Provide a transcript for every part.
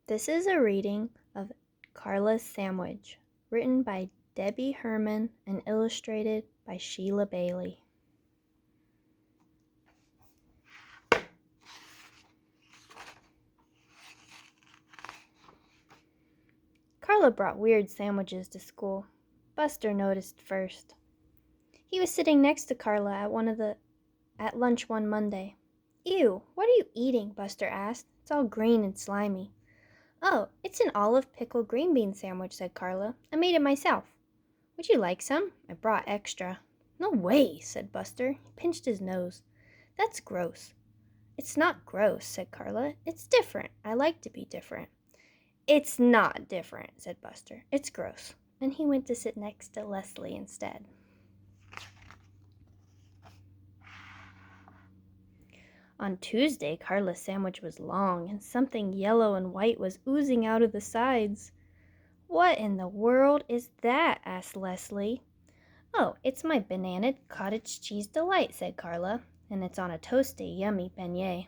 This is a reading of Carla's Sandwich, written by Debbie Herman and illustrated by Sheila Bailey. Carla brought weird sandwiches to school. Buster noticed first. He was sitting next to Carla at lunch one Monday. "Ew, what are you eating?" Buster asked. "It's all green and slimy." "Oh, it's an olive pickle green bean sandwich," said Carla. "I made it myself. Would you like some? I brought extra." "No way," said Buster. He pinched his nose. "That's gross." "It's not gross," said Carla. "It's different. I like to be different." "It's not different," said Buster. "It's gross." And he went to sit next to Leslie instead. On Tuesday, Carla's sandwich was long, and something yellow and white was oozing out of the sides. "What in the world is that?" asked Leslie. "Oh, it's my banana cottage cheese delight," said Carla, "and it's on a toasty, yummy beignet."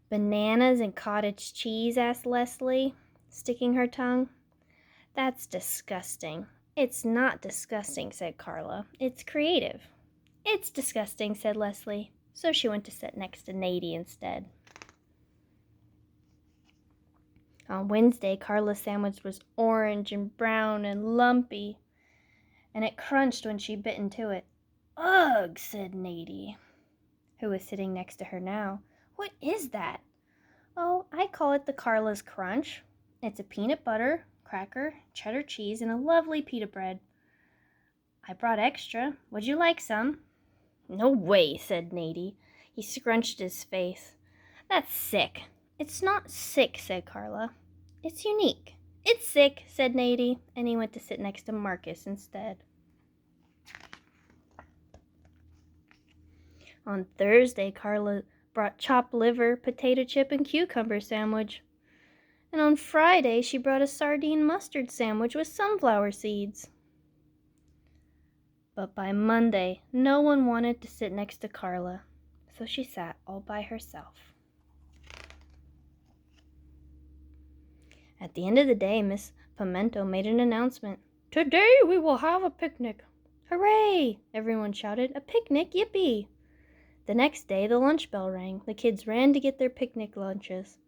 "Bananas and cottage cheese?" asked Leslie, sticking her tongue. "That's disgusting." "It's not disgusting," said Carla. "It's creative." "It's disgusting," said Leslie. So she went to sit next to Nadie instead. On Wednesday, Carla's sandwich was orange and brown and lumpy, and it crunched when she bit into it. "Ugh," said Nadie, who was sitting next to her now. "What is that?" "Oh, I call it the Carla's Crunch. It's a peanut butter, cracker, cheddar cheese, and a lovely pita bread. I brought extra. Would you like some?" "No way," said Nadie. He scrunched his face. "That's sick." "It's not sick," said Carla. "It's unique." "It's sick," said Nadie, and he went to sit next to Marcus instead. On Thursday, Carla brought chopped liver, potato chip, and cucumber sandwich. And on Friday, she brought a sardine mustard sandwich with sunflower seeds. But by Monday, no one wanted to sit next to Carla, so she sat all by herself. At the end of the day, Miss Pimento made an announcement. "Today we will have a picnic." "Hooray!" everyone shouted. "A picnic, yippee!" The next day, the lunch bell rang. The kids ran to get their picnic lunches.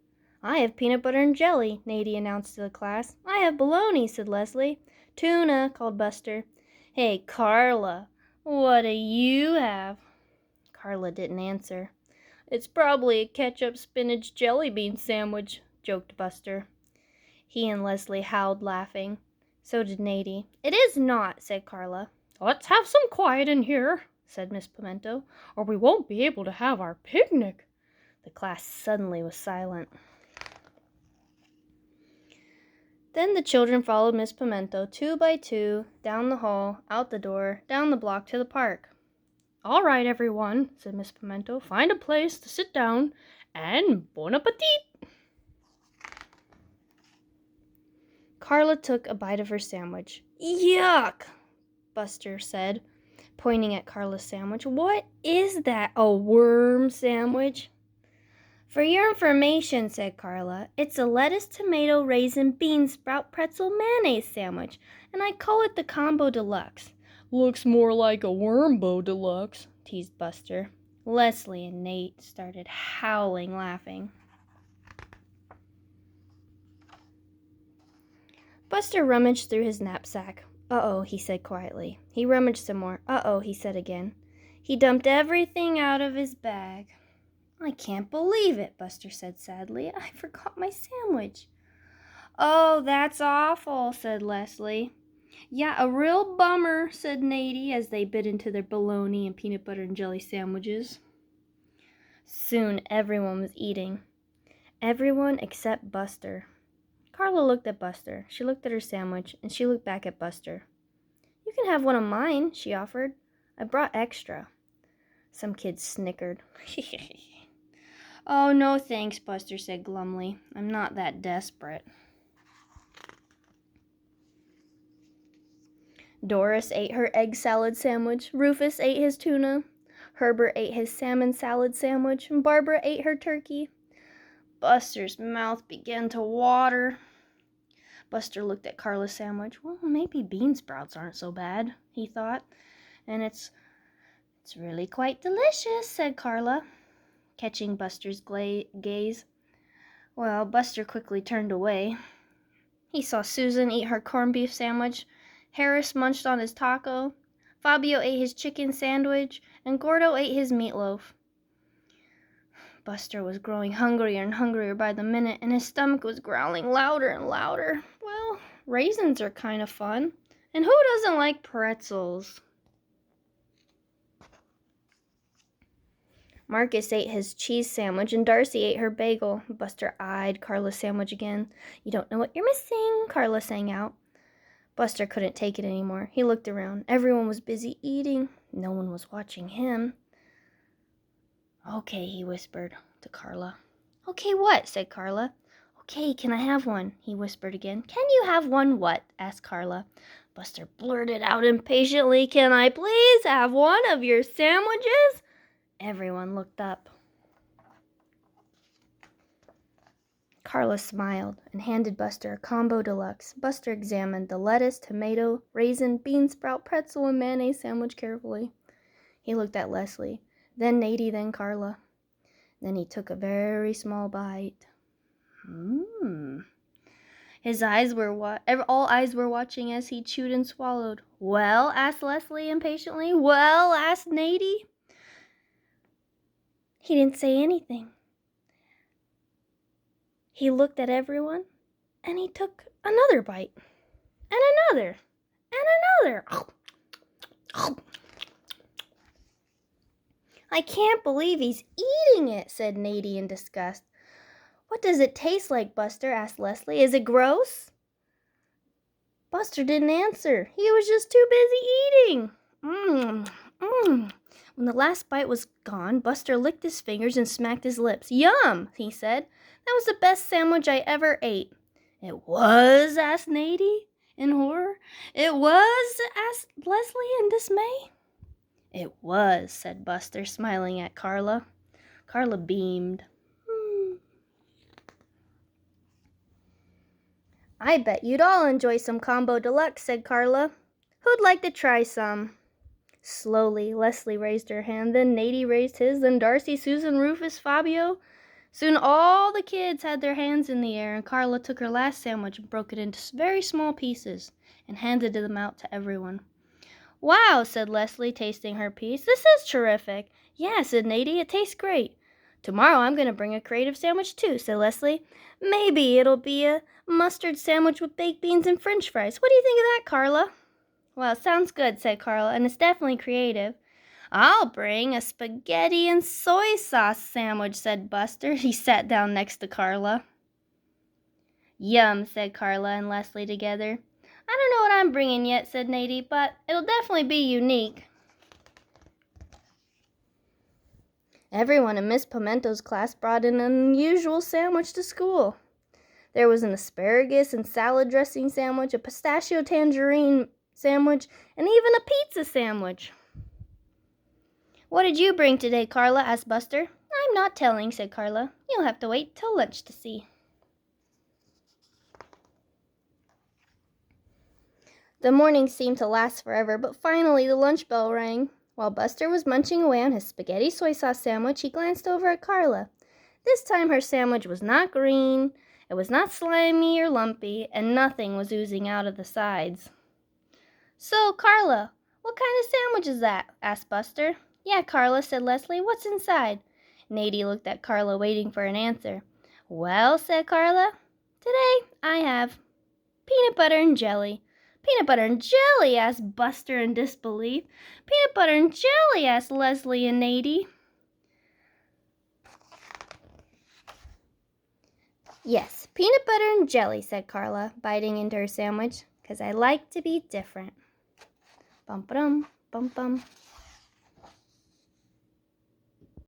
"I have peanut butter and jelly," Nadie announced to the class. "I have bologna," said Leslie. "Tuna," called Buster. "Hey, Carla, what do you have?" Carla didn't answer. "It's probably a ketchup spinach jelly bean sandwich," joked Buster. He and Leslie howled, laughing. So did Nadie. "It is not," said Carla. "Let's have some quiet in here," said Miss Pimento, "or we won't be able to have our picnic." The class suddenly was silent. Then the children followed Miss Pimento 2 by 2, down the hall, out the door, down the block to the park. "All right, everyone," said Miss Pimento, "find a place to sit down, and bon appetit." Carla took a bite of her sandwich. "Yuck," Buster said, pointing at Carla's sandwich. "What is that, a worm sandwich?" "For your information," said Carla, "it's a lettuce, tomato, raisin, bean sprout, pretzel, mayonnaise sandwich, and I call it the Combo Deluxe." "Looks more like a Wormbo Deluxe," teased Buster. Leslie and Nate started howling, laughing. Buster rummaged through his knapsack. "Uh-oh," he said quietly. He rummaged some more. "Uh-oh," he said again. He dumped everything out of his bag. "I can't believe it," Buster said sadly. "I forgot my sandwich." "Oh, that's awful," said Leslie. "Yeah, a real bummer," said Nadie as they bit into their bologna and peanut butter and jelly sandwiches. Soon everyone was eating. Everyone except Buster. Carla looked at Buster. She looked at her sandwich, and she looked back at Buster. "You can have one of mine," she offered. "I brought extra." Some kids snickered. "Oh, no thanks," Buster said glumly. "I'm not that desperate." Doris ate her egg salad sandwich. Rufus ate his tuna. Herbert ate his salmon salad sandwich. And Barbara ate her turkey. Buster's mouth began to water. Buster looked at Carla's sandwich. Well, maybe bean sprouts aren't so bad, he thought. And it's really quite delicious, said Carla, catching Buster's gaze. Well, Buster quickly turned away. He saw Susan eat her corned beef sandwich, Harris munched on his taco, Fabio ate his chicken sandwich, and Gordo ate his meatloaf. Buster was growing hungrier and hungrier by the minute, and his stomach was growling louder and louder. Well, raisins are kind of fun, and who doesn't like pretzels? Marcus ate his cheese sandwich, and Darcy ate her bagel. Buster eyed Carla's sandwich again. You don't know what you're missing, Carla sang out. Buster couldn't take it anymore. He looked around. Everyone was busy eating. No one was watching him. Okay, he whispered to Carla. Okay, what? Said Carla. Okay, can I have one? He whispered again. Can you have one what? Asked Carla. Buster blurted out impatiently. Can I please have one of your sandwiches? Everyone looked up. Carla smiled and handed Buster a combo deluxe. Buster examined the lettuce, tomato, raisin, bean sprout, pretzel, and mayonnaise sandwich carefully. He looked at Leslie, then Nadie, then Carla. Then he took a very small bite. His eyes were all eyes were watching as he chewed and swallowed. Well, asked Leslie impatiently. Well, asked Nadie. He didn't say anything. He looked at everyone, and he took another bite, and another, and another. I can't believe he's eating it, said Nadie in disgust. What does it taste like, Buster? Asked Leslie. Is it gross? Buster didn't answer. He was just too busy eating. When the last bite was gone, Buster licked his fingers and smacked his lips. Yum, he said. That was the best sandwich I ever ate. It was? Asked Nadie in horror. It was? Asked Leslie in dismay. It was, said Buster, smiling at Carla. Carla beamed. I bet you'd all enjoy some combo deluxe, said Carla. Who'd like to try some? Slowly, Leslie raised her hand, then Nadie raised his, then Darcy, Susan, Rufus, Fabio. Soon all the kids had their hands in the air, and Carla took her last sandwich and broke it into very small pieces and handed them out to everyone. Wow, said Leslie, tasting her piece. This is terrific. Yeah, said Nadie, it tastes great. Tomorrow I'm going to bring a creative sandwich too, said Leslie. Maybe it'll be a mustard sandwich with baked beans and french fries. What do you think of that, Carla? Well, sounds good, said Carla, and it's definitely creative. I'll bring a spaghetti and soy sauce sandwich, said Buster. He sat down next to Carla. Yum, said Carla and Leslie together. I don't know what I'm bringing yet, said Nadie, but it'll definitely be unique. Everyone in Miss Pimento's class brought an unusual sandwich to school. There was an asparagus and salad dressing sandwich, a pistachio tangerine sandwich, and even a pizza sandwich. What did you bring today, Carla? Asked Buster. I'm not telling, said Carla. You'll have to wait till lunch to see. The morning seemed to last forever, but finally the lunch bell rang. While Buster was munching away on his spaghetti soy sauce sandwich, he glanced over at Carla. This time her sandwich was not green, it was not slimy or lumpy, and nothing was oozing out of the sides. So, Carla, what kind of sandwich is that? Asked Buster. Yeah, Carla, said Leslie. What's inside? Nadie looked at Carla, waiting for an answer. Well, said Carla, today I have peanut butter and jelly. Peanut butter and jelly? Asked Buster in disbelief. Peanut butter and jelly? Asked Leslie and Nadie. Yes, peanut butter and jelly, said Carla, biting into her sandwich, 'cause I like to be different. Bum-ba-dum, bum-bum.